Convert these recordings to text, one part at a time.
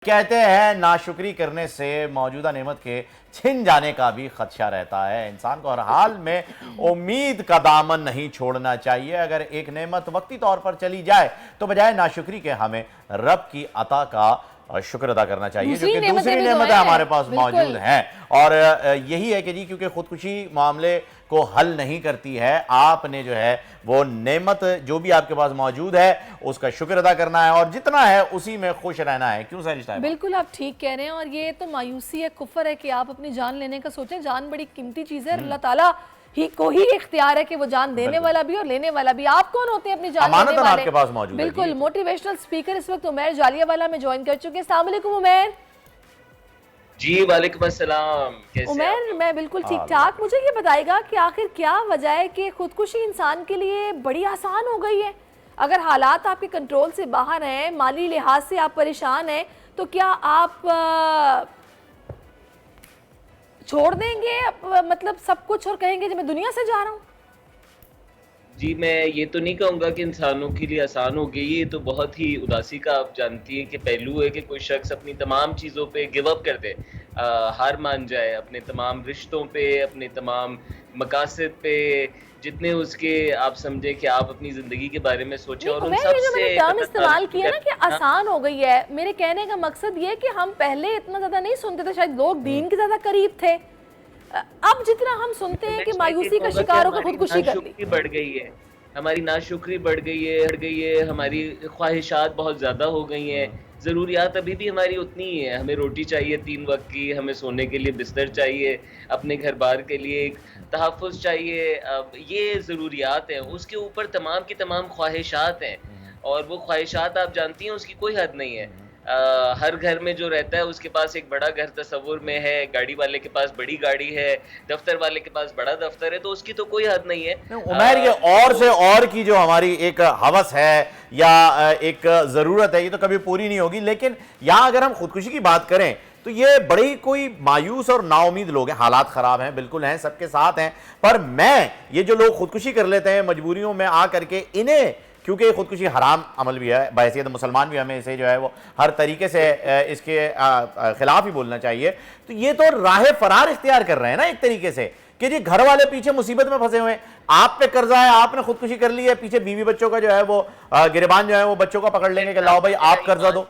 कहते हैं नाशुक्री करने से मौजूदा नेमत के छिन जाने का भी खदशा रहता है। इंसान को हर हाल में उम्मीद का दामन नहीं छोड़ना चाहिए। अगर एक नेमत वक्ती तौर पर चली जाए तो बजाय नाशुक्री के हमें रब की अता का शुक्र अदा करना चाहिए, जो कि दूसरी नेमतें हमारे पास मौजूद हैं। और यही है कि जी, क्योंकि खुदकुशी मामले को हल नहीं करती है, आपने जो है वो नेमत जो भी आपके पास मौजूद है उसका शुक्र अदा करना है और जितना है उसी में खुश रहना है। क्यों सरिश्ता है? बिल्कुल आप ठीक कह रहे हैं। और ये तो मायूसी है, कुफर है कि आप अपनी जान लेने का सोचें। जान बड़ी कीमती चीज़ है, अल्लाह ताला ही को ही इख्तियार है कि वो जान देने वाला भी और लेने वाला भी। आप कौन होते हैं अपनी जान लेने वाले? आपके पास मौजूद है। बिल्कुल। मोटिवेशनल स्पीकर इस वक्त उमैर जालियावाला में ज्वाइन कर चुके हैं। अस्सलाम वालेकुम उमैर। जी वालेकुम अस्सलाम। कैसे उमैर, मैं बिल्कुल ठीक ठाक। मुझे ये बताएगा कि आखिर क्या वजह है कि खुदकुशी इंसान के लिए बड़ी आसान हो गई है? अगर हालात आपके कंट्रोल से बाहर हैं, माली लिहाज से आप परेशान हैं, तो क्या आप छोड़ देंगे मतलब सब कुछ और कहेंगे कि मैं दुनिया से जा रहा हूँ? जी, मैं ये तो नहीं कहूँगा कि इंसानों के लिए आसान हो गई। ये तो बहुत ही उदासी का आप जानती हैं कि पहलू है कि कोई शख्स अपनी तमाम चीज़ों पे गिव अप कर दे, हार मान जाए अपने तमाम रिश्तों पे, अपने तमाम मकासद पे, जितने उसके आप समझे कि आप अपनी ज़िंदगी के बारे में सोचें और उन सब जो से मैंने टर्म इस्तेमाल किया ना कि आसान हो गई है, मेरे कहने का मकसद ये है कि हम पहले इतना ज़्यादा नहीं सुनते थे, शायद लोग दीन के ज़्यादा करीब थे। अब जितना हम सुनते हैं कि मायूसी का शिकार होकर खुदकुशी कर ली, बढ़ गई है, हमारी नाशुक्री बढ़ गई है, हमारी ख्वाहिशात बहुत ज़्यादा हो गई हैं। ज़रूरियात अभी भी हमारी उतनी ही है। हमें रोटी चाहिए 3 वक़्त की, हमें सोने के लिए बिस्तर चाहिए, अपने घर-बार के लिए एक तहफ़्फ़ुज़ चाहिए। ये ज़रूरियात हैं, उसके ऊपर तमाम की तमाम ख्वाहिशात हैं और वो ख्वाहिशात आप जानती हैं उसकी कोई हद नहीं है। हर घर में जो रहता है उसके पास एक बड़ा घर तस्वुर में है, गाड़ी वाले के पास बड़ी गाड़ी है, दफ्तर वाले के पास बड़ा दफ्तर है, तो उसकी तो कोई हद नहीं है। उमैर, ये और से और की जो हमारी एक हवस है या एक ज़रूरत है, ये तो कभी पूरी नहीं होगी। लेकिन यहाँ अगर हम खुदकुशी की बात करें तो ये बड़े ही कोई मायूस और नाउमीद लोग हैं। हालात ख़राब हैं, बिल्कुल हैं, सबके साथ हैं, पर ये जो लोग खुदकुशी कर लेते हैं मजबूरियों में आ करके, इन्हें क्योंकि खुदकुशी हराम अमल भी है, बहैसियत मुसलमान भी हमें इसे जो है वो हर तरीके से इसके खिलाफ ही बोलना चाहिए। तो ये तो राह फरार इख्तियार कर रहे हैं ना एक तरीके से, कि जी घर वाले पीछे मुसीबत में फंसे हुए हैं, आप पे कर्जा है, आपने खुदकुशी कर ली है, पीछे बीवी बच्चों का जो है वो गिरबान जो है वो बच्चों का पकड़ लेंगे कि लाओ भाई आप कर्जा दो।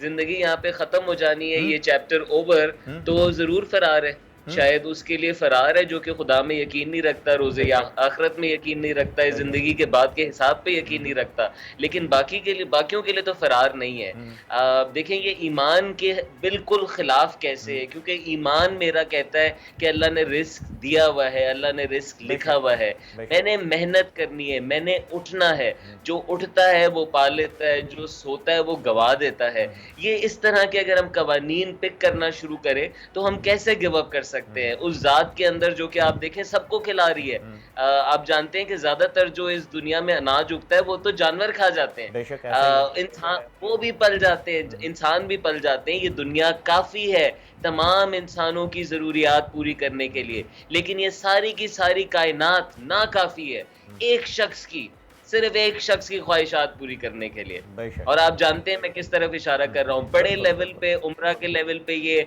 जिंदगी यहाँ पे खत्म हो जानी है, ये चैप्टर ओवर, तो जरूर फरार है। शायद उसके लिए फरार है जो कि खुदा में यकीन नहीं रखता, रोज़े या आखिरत में यकीन नहीं रखता है, ज़िंदगी के बाद के हिसाब पे यकीन नहीं रखता। लेकिन बाकियों के लिए तो फरार नहीं है। देखें, ये ईमान के बिल्कुल खिलाफ कैसे है, क्योंकि ईमान मेरा कहता है कि अल्लाह ने रिस्क दिया हुआ है, अल्लाह ने रिस्क लिखा हुआ है, मैंने मेहनत करनी है, मैंने उठना है, जो उठता है वो पा लेता है, जो सोता है वो गवा देता है। ये इस तरह के अगर हम कवानीन पिक करना शुरू करें तो हम कैसे गिव अप कर सकते हैं उस जात के अंदर जो कि आप देखें सबको खिला रही है। आप जानते हैं कि ज्यादातर जो इस दुनिया में अनाज उगता है वो तो जानवर खा जाते हैं, इंसान वो भी पल जाते हैं, इंसान भी पल जाते हैं। ये दुनिया काफी है तमाम इंसानों की जरूरियात पूरी करने के लिए, लेकिन ये सारी की सारी कायनात ना काफी है एक शख्स की, सिर्फ एक शख्स की ख्वाहिशात पूरी करने के लिए। और आप जानते हैं मैं किस तरफ इशारा कर रहा हूँ। बड़े लेवल पे, उम्रा के लेवल पे ये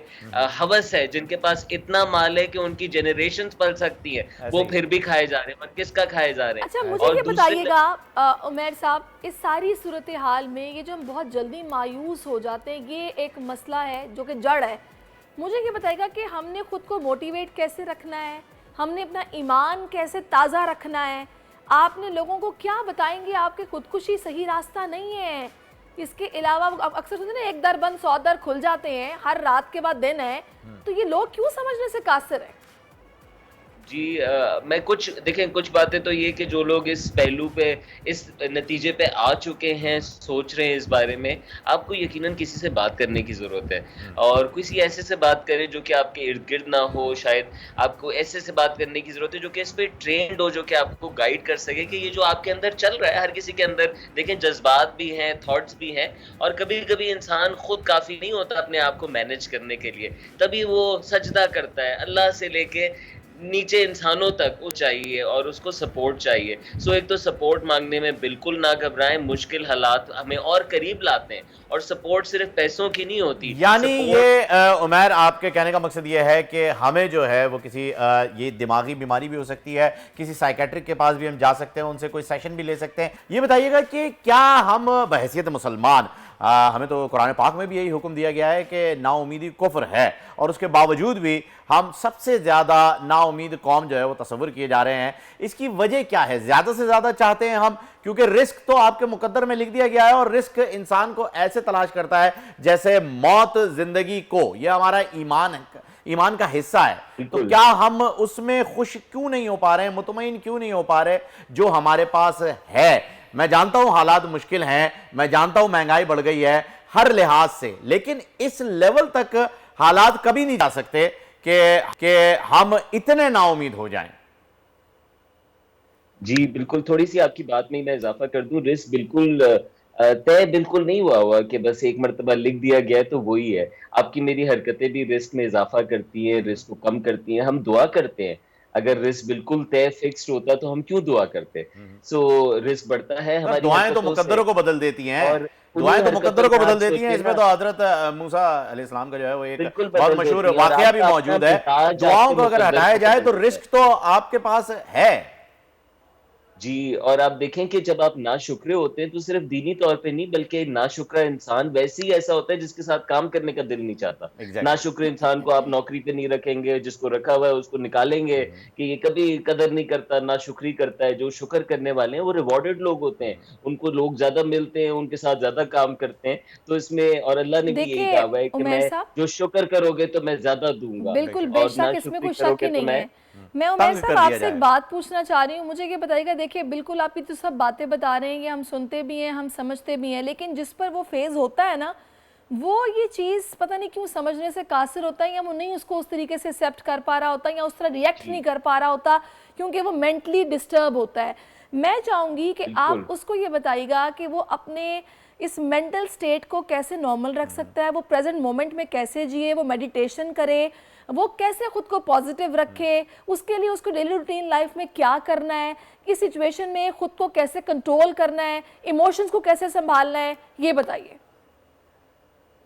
हवस है, जिनके पास इतना माल है कि उनकी जनरेशंस पल सकती हैं, वो फिर भी खाए जा रहे हैं। और किसका खाए जा रहे हैं? अच्छा, मुझे ये बताइएगा उमैर साहब, इस सारी सूरत हाल में ये जो हम बहुत जल्दी मायूस हो जाते हैं, ये एक मसला है जो कि जड़ है। मुझे ये बताइएगा कि हमने खुद को मोटिवेट कैसे रखना है, हमने अपना ईमान कैसे ताज़ा रखना है? आपने लोगों को क्या बताएंगे आपके खुदकुशी सही रास्ता नहीं है? इसके अलावा अब अक्सर सुनते हैं ना, एक दर बंद 100 दर खुल जाते हैं, हर रात के बाद दिन है, तो ये लोग क्यों समझने से कासिर है? जी, मैं कुछ बातें तो ये कि जो लोग इस पहलू पे, इस नतीजे पे आ चुके हैं, सोच रहे हैं इस बारे में, आपको यकीनन किसी से बात करने की ज़रूरत है और किसी ऐसे से बात करें जो कि आपके इर्द-गिर्द ना हो। शायद आपको ऐसे से बात करने की ज़रूरत है जो कि इस पे ट्रेंड हो, जो कि आपको गाइड कर सके कि ये जो आपके अंदर चल रहा है, हर किसी के अंदर देखें जज़्बात भी हैं, थॉट्स भी हैं और कभी-कभी इंसान खुद काफ़ी नहीं होता अपने आप को मैनेज करने के लिए, तभी वो सजदा करता है अल्लाह से लेके नीचे इंसानों तक वो चाहिए और उसको सपोर्ट चाहिए। सो एक तो सपोर्ट मांगने में बिल्कुल ना घबराएं, मुश्किल हालात हमें और करीब लाते हैं और सपोर्ट सिर्फ पैसों की नहीं होती। यानी सपोर्ट ये उमैर, आपके कहने का मकसद ये है कि हमें जो है वो किसी ये दिमागी बीमारी भी हो सकती है, किसी साइकेट्रिक के पास भी हम जा सकते हैं, उनसे कोई सेशन भी ले सकते हैं। ये बताइएगा कि क्या हम बहैसियत मुसलमान, हमें तो कुरान पाक में भी यही हुक्म दिया गया है कि नाउमीदी कुफ्र है, और उसके बावजूद भी हम सबसे ज़्यादा नाउमीद कौम जो है वो तस्वुर किए जा रहे हैं। इसकी वजह क्या है? ज़्यादा से ज़्यादा चाहते हैं हम, क्योंकि रिस्क तो आपके मुकद्दर में लिख दिया गया है, और रिस्क इंसान को ऐसे तलाश करता है जैसे मौत जिंदगी को। यह हमारा ईमान का हिस्सा है। तो क्या हम उसमें खुश क्यों नहीं हो पा रहे हैं, मुतमईन क्यों नहीं हो पा रहे जो हमारे पास है? मैं जानता हूं हालात मुश्किल हैं, मैं जानता हूं महंगाई बढ़ गई है हर लिहाज से, लेकिन इस लेवल तक हालात कभी नहीं जा सकते कि हम इतने नाउमीद हो जाएं। जी बिल्कुल, थोड़ी सी आपकी बात में मैं इजाफा कर दूं। रिस्क बिल्कुल तय बिल्कुल नहीं हुआ कि बस एक मरतबा लिख दिया गया तो वही है। आपकी मेरी हरकतें भी रिस्क में इजाफा करती हैं, रिस्क को कम करती हैं। हम दुआ करते हैं, अगर रिस्क बिल्कुल तय फिक्स्ड होता तो हम क्यों दुआ करते? सो रिस्क बढ़ता है हमारी दुआएं तो हरकतों मुकद्दरों से को बदल देती हैं, और दुआएं तो मुकद्दरों को बदल देती हैं। सोचिए इसमें ना, तो हजरत मूसा अलैहिस्सलाम का जो है वो एक बिल्कुल बहुत बदल मशहूर देती है और वाकया भी आपका मौजूद अपना है। मिजाज दुआओं आपके को अगर मुकद्दर हटाया को जाए बदल तो देता है। रिस्क तो आपके पास है। जी, और आप देखें कि जब आप नाशुक्रे होते हैं तो सिर्फ दीनी तौर पे नहीं, बल्कि नाशुक्रा इंसान वैसे ही ऐसा होता है जिसके साथ काम करने का दिल नहीं चाहता। एग्जैक्टली। नाशुक्रे इंसान को आप नौकरी पे नहीं रखेंगे, जिसको रखा हुआ है उसको निकालेंगे कि ये कभी कदर नहीं करता, नाशुक्री करता है। जो शुक्र करने वाले हैं वो रिवॉर्डेड लोग होते हैं, उनको लोग ज्यादा मिलते हैं, उनके साथ ज्यादा काम करते हैं। तो इसमें और अल्लाह ने भी यही देखिए कहा हुआ है कि उमैर मैं साहब, जो शुक्र करोगे तो मैं ज्यादा दूंगा बिल्कुल बेशक। और बेशक इसमें नाशुक्री कोई शक करोगे ही तो नहीं मैं है। मैं उमैर तंग साहब कर दिया आपसे एक जाएगा। बात पूछना चाह रही हूँ, मुझे ये बताइएगा, देखिए बिल्कुल आप ये तो सब बातें बता रहे हैं, ये हम सुनते भी हैं, हम समझते भी हैं, लेकिन जिस पर वो फेज़ होता है ना, वो ये चीज़ पता नहीं क्यों समझने से कासिर होता है, या वो नहीं उसको उस तरीके से एक्सेप्ट कर पा रहा होता, या उस तरह रिएक्ट नहीं कर पा रहा होता, क्योंकि वो मेंटली डिस्टर्ब होता है। मैं चाहूँगी कि आप उसको ये बताइएगा कि वो अपने इस मेंटल स्टेट को कैसे नॉर्मल रख सकता है, वो प्रेजेंट मोमेंट में कैसे जिए, वो मेडिटेशन करे, वो कैसे खुद को पॉजिटिव रखे, उसके लिए उसको डेली रूटीन लाइफ में क्या करना है, इस सिचुएशन में खुद को कैसे कंट्रोल करना है, इमोशंस को कैसे संभालना है, ये बताइए।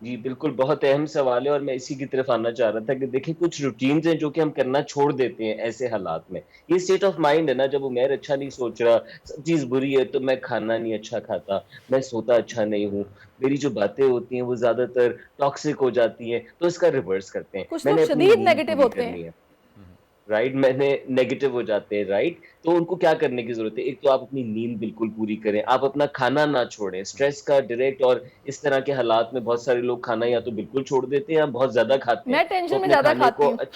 जी, बिल्कुल, बहुत अहम सवाल है और मैं इसी की तरफ आना चाह रहा था कि देखिए कुछ रूटीन्स हैं जो कि हम करना छोड़ देते हैं ऐसे हालात में। ये स्टेट ऑफ माइंड है ना, जब उमैर अच्छा नहीं सोच रहा, सब चीज़ बुरी है तो मैं खाना नहीं अच्छा खाता, मैं सोता अच्छा नहीं हूँ, मेरी जो बातें होती हैं वो ज़्यादातर टॉक्सिक हो जाती हैं, तो इसका रिवर्स करते हैं। कुछ लोग मैंने अपनी शदीद नींद नेगेटिव पूरी होते करनी हैं। है। राइट, मैंने नेगेटिव हो जाते हैं, राइट? तो उनको क्या करने की ज़रूरत है? एक तो आप अपनी नींद बिल्कुल पूरी करें, आप अपना खाना ना छोड़ें, स्ट्रेस का डायरेक्ट और इस तरह के हालात में बहुत सारे लोग खाना या तो बिल्कुल छोड़ देते हैं या बहुत ज़्यादा खाते हैं। मैं तो टेंशन में अपने ज़्यादा खाने खाती को हूँ।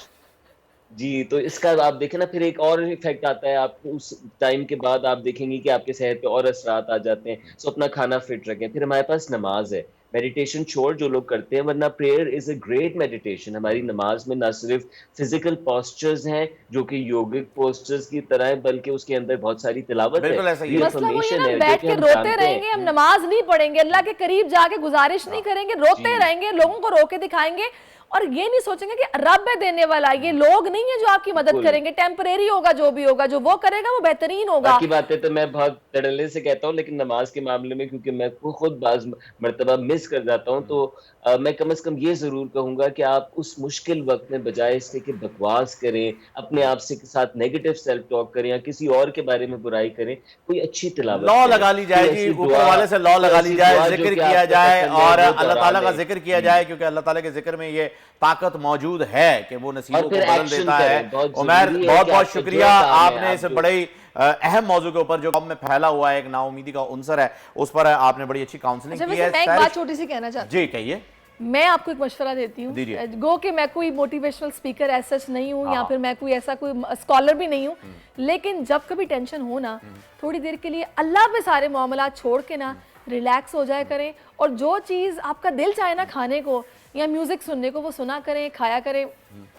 जी, तो इसका आप देखें ना, फिर एक और इफ़ेक्ट आता है आपको उस टाइम के बाद आप देखेंगे कि आपके सेहत पे और असरात आ जाते हैं। सो अपना खाना फिट रखें। फिर हमारे पास नमाज़ है। मेडिटेशन छोड़ जो लोग करते हैं, वरना prayer is a great meditation. हमारी नमाज़ में ना सिर्फ़ फ़िज़िकल पोस्चर्स हैं, जो कि योगिक पोस्चर्स की तरह हैं, बल्कि उसके अंदर बहुत सारी तिलावत है, बिल्कुल ऐसा ही है। मसला वो ये रिअफ़र्मेशन ना, है, जो बैठ कि के हम रोते जानते रहेंगे, हम हैं। नमाज नहीं पढ़ेंगे, अल्लाह के करीब जाके गुजारिश नहीं करेंगे, रोते जी, रहेंगे, लोगों को रोके दिखाएंगे, और ये नहीं सोचेंगे कि रब है देने वाला, ये लोग नहीं है जो आपकी मदद बिल्कुल। करेंगे, टेम्परेरी होगा, जो भी होगा, जो वो करेगा वो बेहतरीन होगा। बाकी बातें तो मैं बहुत धड़ल्ले से कहता हूँ, लेकिन नमाज के मामले में क्योंकि मैं खुद बाज़ मर्तबा मिस कर जाता हूँ, तो मैं कम से कम ये ज़रूर कहूँगा कि आप उस मुश्किल वक़्त में बजाय इसके कि बकवास करें, अपने आप से के साथ नेगेटिव सेल्फ टॉक करें या किसी और के बारे में बुराई करें, कोई अच्छी तिलावत लॉ करें, लगा ली जाए कोई जी, ऐसी ऊपर दुआ, वाले से लॉ कोई लगा ली ऐसी जाए, दुआ जो जिक्र कि किया आपको जाए पसंद है, और वो अल्लाह दोहरा ताला का लें। जिक्र किया जाए, क्योंकि अल्लाह ताला के जिक्र में ये ताकत मौजूद है कि वो नसीबों और को फिर बदल एक्शन देता है। करें, बहुत उमैर, ज़रूरी है बहुत कि बहुत आपसे जो शुक्रिया, काम है, आपने आप इस जो बड़े अहम मौजू के ऊपर जो कौम में फैला हुआ है, एक नाउमीदी का उनसर है, उस पर आपने बड़ी अच्छी काउंसलिंग अच्छा, की वैसे है। मैं एक बात छोटी सी कहना चाहती जी कहिए। हूँ, मैं आपको एक मशवरा देती हूँ, दीजिए। गो कि मैं कोई मोटिवेशनल स्पीकर ऐसा नहीं हूँ, या हाँ। फिर मैं कोई ऐसा कोई स्कॉलर भी नहीं हूँ, लेकिन जब कभी टेंशन हो ना, थोड़ी देर के लिए अल्लाह पे सारे मामला छोड़ के ना रिलैक्स हो जाया करें, और जो चीज़ आपका दिल चाहे ना खाने को या म्यूजिक सुनने को, वो सुना करें, खाया करें,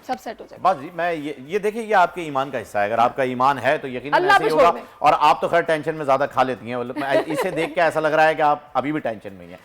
सब सेट हो जाए। बस जी, मैं ये देखिए, ये आपके ईमान का हिस्सा है। अगर आपका ईमान है तो यकीनन अल्लाह ऐसे ही पे होगा। छोड़ दें। और आप तो खैर टेंशन में ज्यादा खा लेती हैं, मतलब इसे देख के ऐसा लग रहा है कि आप अभी भी टेंशन में ही हैं।